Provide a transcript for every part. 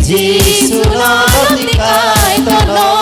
Giêsu nó lấp đi cái tờ nó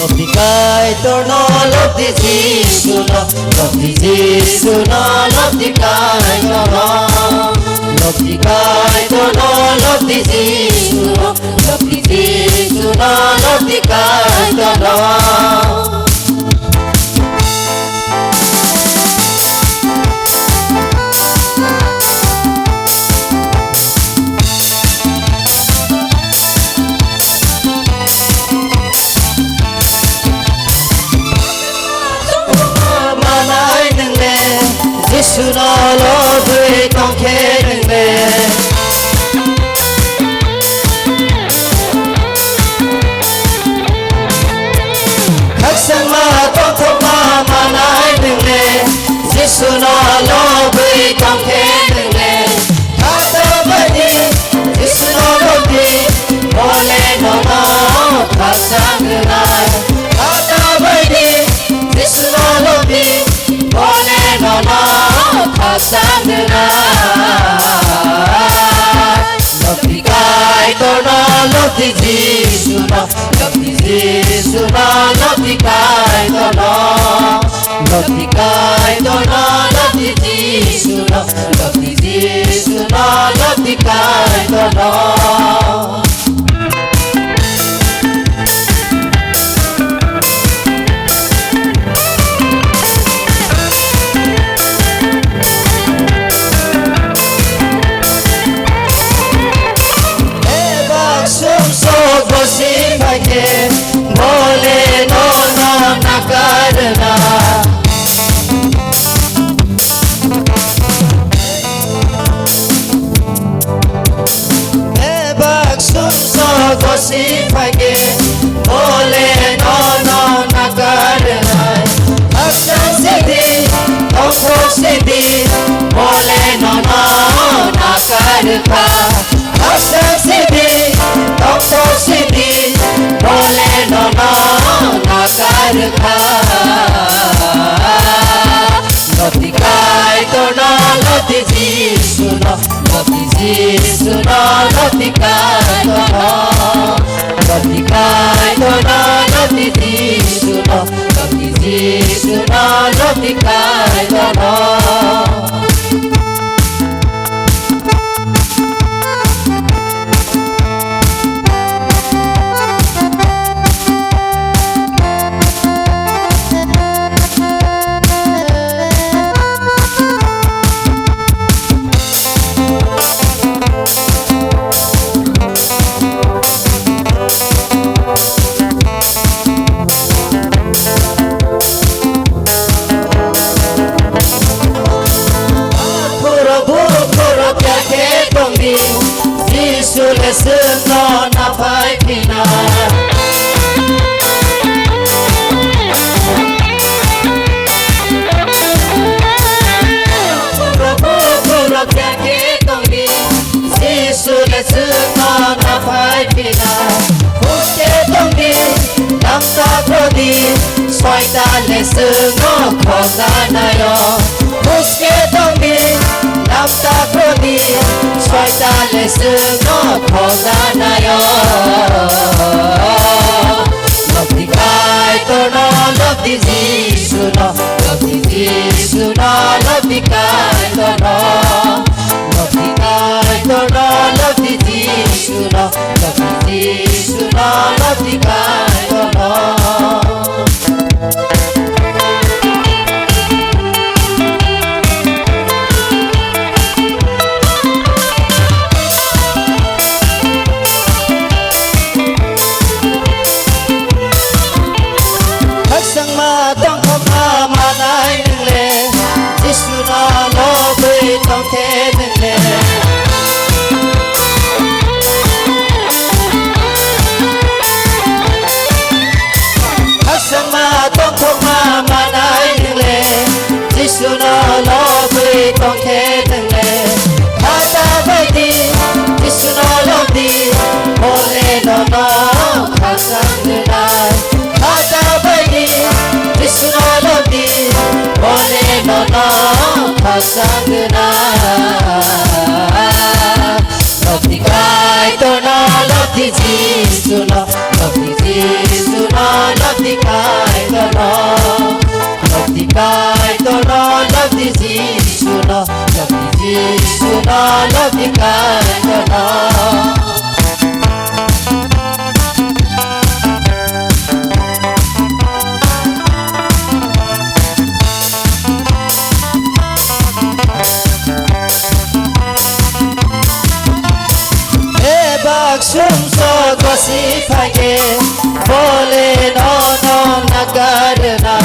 lấp đi cái tờ nó lấp đi Giêsu nó lấp đi Giêsu nó lấp đi cái tờ nó lấp đi cái tờ nó lấp đi Giêsu nó lấp đi Giêsu nó lấp đi cái tờ nó Giêsu nó lo với con khẽ đừng về khắc sang mà con không mà nãy đừng về Giêsu nó lo với con khẽ đừng về khắc sang với đi Giêsu nó lo đi bỏ lên nó khắc sang người này khắc sang với đi Giêsu nó lo đi bỏ lên nó khắc sang người này lấp đi cái tờ nó lấp đi Giêsu nó lấp đi Giêsu nó lấp đi cái tờ nó lấp đi cái tờ nó lấp đi Giêsu nó lấp đi Giêsu nó lấp đi cái tờ nó Bole no na karna e bak sum so gosi phage bole no na karna aksan se di onko se di bole no na karna aksan se di onko se di bole no na karna lấp đi cái tờ nó lấp đi Giêsu nó lấp đi Giêsu nó lấp đi cái tờ nó lấp đi cái tờ nó lấp đi Giêsu nó lấp đi Giêsu nó lấp đi cái tờ nó Giêsu le sương nó na phải pina Giêsu le sương nó na phải pina Huske tông đi nam sa pro đi soi ta le sương nó khó ra na yo Huske tông đi nam sa pro đi soi ta le sương nó khó ra na yo lấp đi cái tờ nó lấp đi Giêsu nó lấp đi Giêsu nó lấp đi cái tờ nó lấp đi cái tờ nó lấp đi Giêsu nó lấp đi Giêsu nó lấp đi cái tờ nó khắc sang mà no no khasangna love the guy to no love the Jesus no love the Jesus no love the guy to no love the guy to no love the Jesus no love the Jesus no love the guy to no Sumso gosi phage bole no no nagarna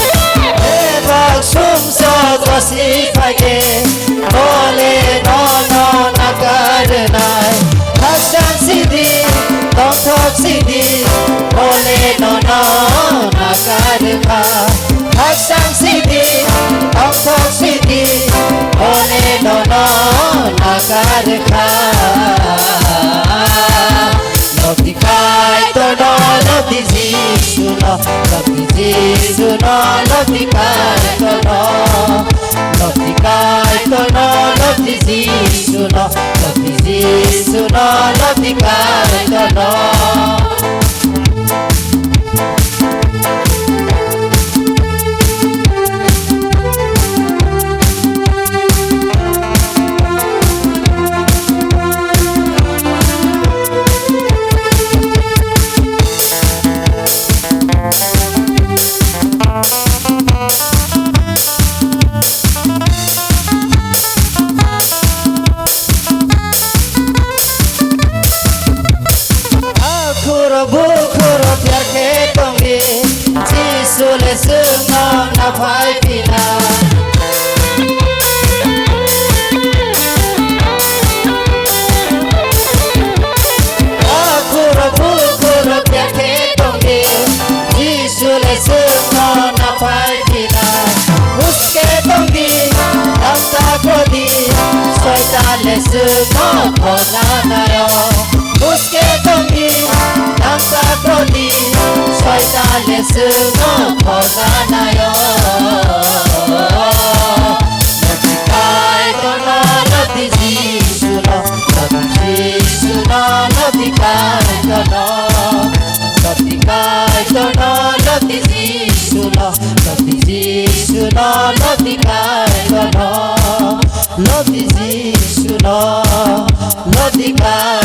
Ebak sumso gosi phage bole no no nagarna Khasang sidi tongthok sidi bole no no nagarna Khasang sidi tongthok sidi bole no no nagarna Love the guy to no love the Jesus no love the Jesus no love the guy to no love the guy to no love the Jesus no love the Jesus no love the guy to no Bukhuro pyar ke tongi Jisule sungno na phai pina Bukhuro pyar ke tongi Jisule sungno na phai pina Uske tongi namsa kodi Soitale sungno khona nayo Uske tongi namsa kodi soitale sungno khona nayo Love the guy to no love the Jesus no love the Jesus no love the guy to no love the guy to no love the Jesus no love the Jesus no love the guy to no love the Jesus no love the guy